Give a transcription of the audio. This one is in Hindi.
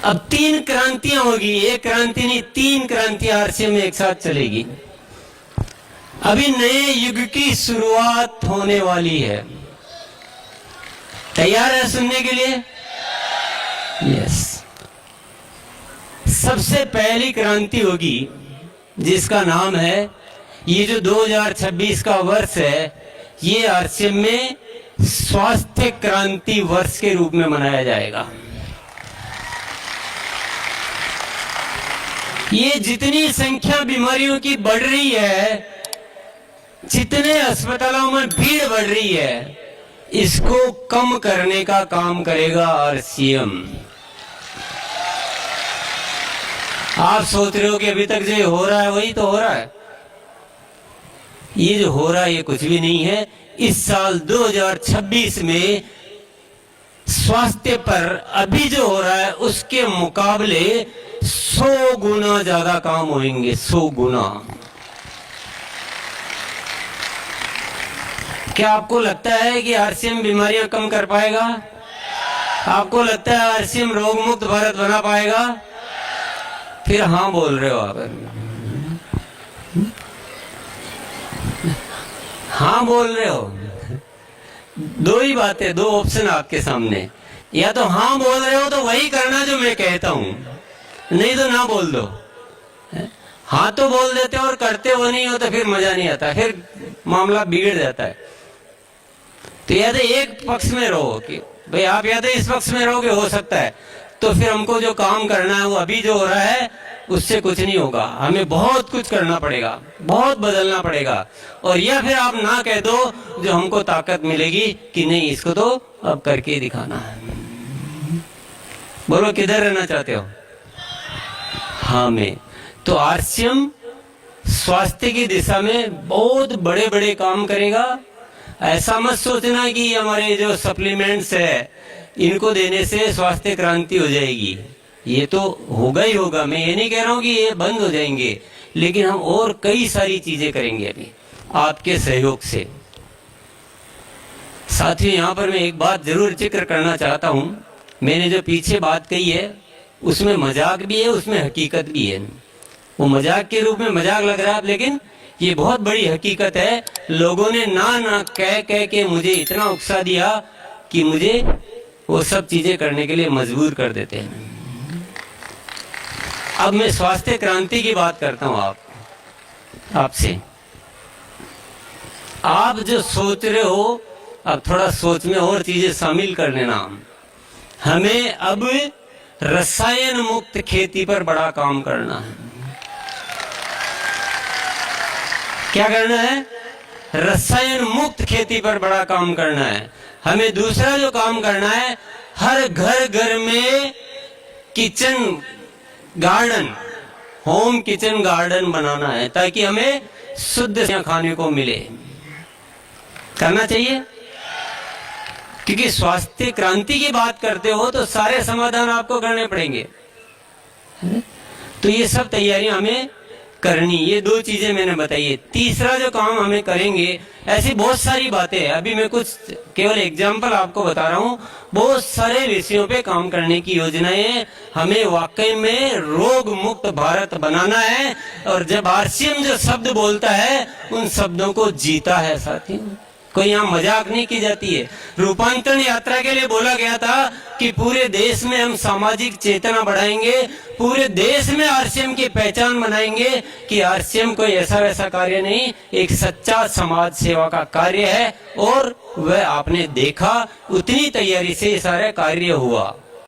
अब 3 क्रांतियां होगी, एक क्रांति नहीं 3 क्रांतियां आरसीएम में एक साथ चलेगी। अभी नए युग की शुरुआत होने वाली है। तैयार है सुनने के लिए? यस। सबसे पहली क्रांति होगी जिसका नाम है, ये जो 2026 का वर्ष है, ये आरसीएम में स्वास्थ्य क्रांति वर्ष के रूप में मनाया जाएगा। ये जितनी संख्या बीमारियों की बढ़ रही है, जितने अस्पतालों में भीड़ बढ़ रही है, इसको कम करने का काम करेगा आरसीएम। आप सोच रहे हो कि अभी तक जो हो रहा है वही तो हो रहा है। ये जो हो रहा है ये कुछ भी नहीं है। इस साल 2026 में स्वास्थ्य पर अभी जो हो रहा है उसके मुकाबले 100 गुना ज्यादा काम होंगे, 100 गुना। क्या आपको लगता है कि आरसीएम बीमारियां कम कर पाएगा? आपको लगता है आरसीएम रोग मुक्त भारत बना पाएगा? फिर हाँ बोल रहे हो आप? हाँ बोल रहे हो? दो ही बातें, दो ऑप्शन आपके सामने। या तो हाँ बोल रहे हो तो वही करना जो मैं कहता हूं, नहीं तो ना बोल दो। हाँ तो बोल देते हो और करते हो नहीं हो तो फिर मजा नहीं आता, फिर मामला बिगड़ जाता है। तो या तो एक पक्ष में रहो कि भाई आप या तो इस पक्ष में रहोगे, हो सकता है तो फिर हमको जो काम करना है वो अभी जो हो रहा है उससे कुछ नहीं होगा, हमें बहुत कुछ करना पड़ेगा, बहुत बदलना पड़ेगा। और या फिर आप ना कह दो जो हमको ताकत मिलेगी कि नहीं इसको तो अब करके दिखाना है। बोलो किधर रहना चाहते हो? हाँ में। तो आरसीएम स्वास्थ्य की दिशा में बहुत बड़े बड़े काम करेगा। ऐसा मत सोचना कि हमारे जो सप्लीमेंट्स है इनको देने से स्वास्थ्य क्रांति हो जाएगी। ये तो होगा ही होगा, मैं ये नहीं कह रहा हूँ कि ये बंद हो जाएंगे, लेकिन हम और कई सारी चीजें करेंगे अभी आपके सहयोग से। साथियों, यहाँ पर मैं एक बात जरूर जिक्र करना चाहता हूँ। मैंने जो पीछे बात कही है उसमें मजाक भी है, उसमें हकीकत भी है। वो मजाक के रूप में मजाक लग रहा है, लेकिन ये बहुत बड़ी हकीकत है। लोगों ने ना कह के मुझे इतना उकसा दिया कि मुझे वो सब चीजें करने के लिए मजबूर कर देते हैं। अब मैं स्वास्थ्य क्रांति की बात करता हूं आपसे। आप जो सोच रहे हो, अब थोड़ा सोच में और चीजें शामिल कर लेना। हमें अब रसायन मुक्त खेती पर बड़ा काम करना है। क्या करना है? रसायन मुक्त खेती पर बड़ा काम करना है। हमें दूसरा जो काम करना है, हर घर में kitchen garden, home kitchen garden बनाना है ताकि हमें शुद्ध खाने को मिले। करना चाहिए, क्योंकि स्वास्थ्य क्रांति की बात करते हो तो सारे समाधान आपको करने पड़ेंगे। तो ये सब तैयारियां हमें करनी। ये 2 चीजें मैंने बताई है। तीसरा जो काम हमें करेंगे, ऐसी बहुत सारी बातें हैं, अभी मैं कुछ केवल एग्जाम्पल आपको बता रहा हूँ। बहुत सारे विषयों पे काम करने की योजनाएं हैं। हमें वाकई में रोग मुक्त भारत बनाना है। और जब आरसीएम जो शब्द बोलता है उन शब्दों को जीता है साथियों। कोई यहाँ मजाक नहीं की जाती है। रूपांतरण यात्रा के लिए बोला गया था कि पूरे देश में हम सामाजिक चेतना बढ़ाएंगे, पूरे देश में आरसीएम की पहचान बनाएंगे कि आरसीएम कोई ऐसा वैसा कार्य नहीं, एक सच्चा समाज सेवा का कार्य है। और वह आपने देखा, उतनी तैयारी से ये सारा कार्य हुआ।